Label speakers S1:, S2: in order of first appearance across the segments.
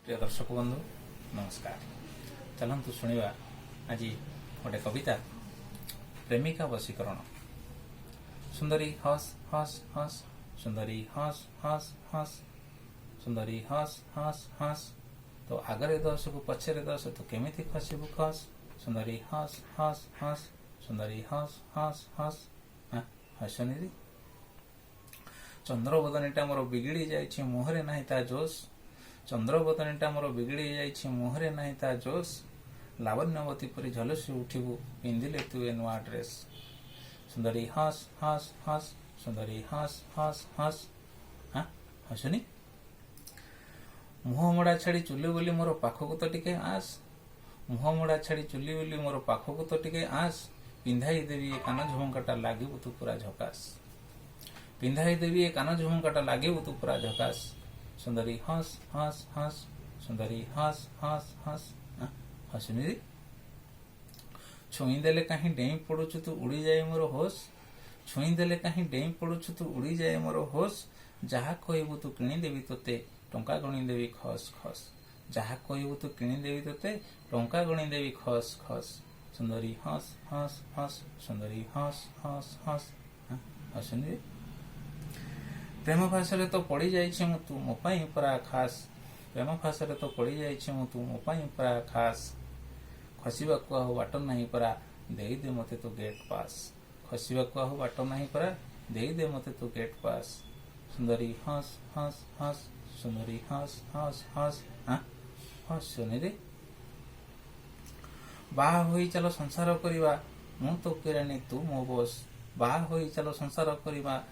S1: प्रिय दर्शक बंधु नमस्कार। चलतु शुणा आज गोटे कविता प्रेमिका वशीकरण। सुंदरी हस हस हस सुंदरी हस हस हस सुंदरी हस हस हस तो आगरे 10 को पछरे 10 तो केमिति खसबु खस। सुंदरी हस हस हस सुंदरी हस हस हस हसनी चंद्रबदनीटा मोर बिगिड़ी जाइछि मुहरे नाही ता जोश। चंद्रबदनीटा मोर बिगिड़ी जाइछि मुहरे नाही ता जोश। लावण्यवती परी झलसी उठिबु पिंधिले तु ए नुआ ड्रेस। सुंदरी हस हस हस सुंदरी हस हस हस हसनी मुह मोड़ा छाड़ी चुली बोली मोर पाखकु तो टिके आस। मुह मोड़ा छाड़ी चुली बोली मोर पाखकु तो टिके आस। पिंधाई देवी ए कान झुमकाटा लागिबु तु पूरा झकास। पिंधाई देवी ए कान झुमकाटा लागिबु तु पूरा झकास। सुंदरी हस हस हस सुंदरी हस हस हस हसनी छुई देले कहीं डेई पड़ुछु तू उड़ी जाए मोर होश। छुई देले कहीं डेई पड़ुछु तू उड़ी जाए मोर होश। जहा कहबु तू किणी देवी तोते टंका गणी देवी खस खस। जहा कहबु तू किणी देवी तोते टंका गणी देवी खस खस। सुंदरी हस हस हस सुंदरी हस हस हस हसनी प्रेम भाषा तो पड़ी जाइछि मु तू मो पई परा खास। प्रेम भाषा तो पड़ी जाइछि मु तू मो पई परा खास। खसिबाकु आहो बाट नाही परा देई दे मते तू गेट पास। खसिबाकु आहो बाट नाही परा देई दे मते तू गेट पास। सुंदरी हस हस हस सुंदरी हस हस हस हसनी रे बाहा होई चलो संसार करिबा मु तो केरानी तू मो बस। बाहा होई चलो संसार करिबा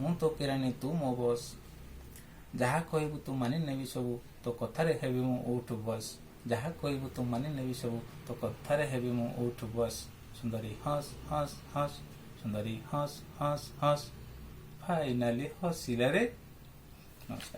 S1: मु तो केरानी तू मो बस। जहा कहबु तू मानि नेबी सबु तो कथारे हेबी मु उठ बस। जहा कहबु तू मानि नेबी सबु तो कथारे हेबी मु उठ बस। सुंदरी हस हस हस सुंदरी हस हस हस फाइनाली हसिला रे। नमस्कार।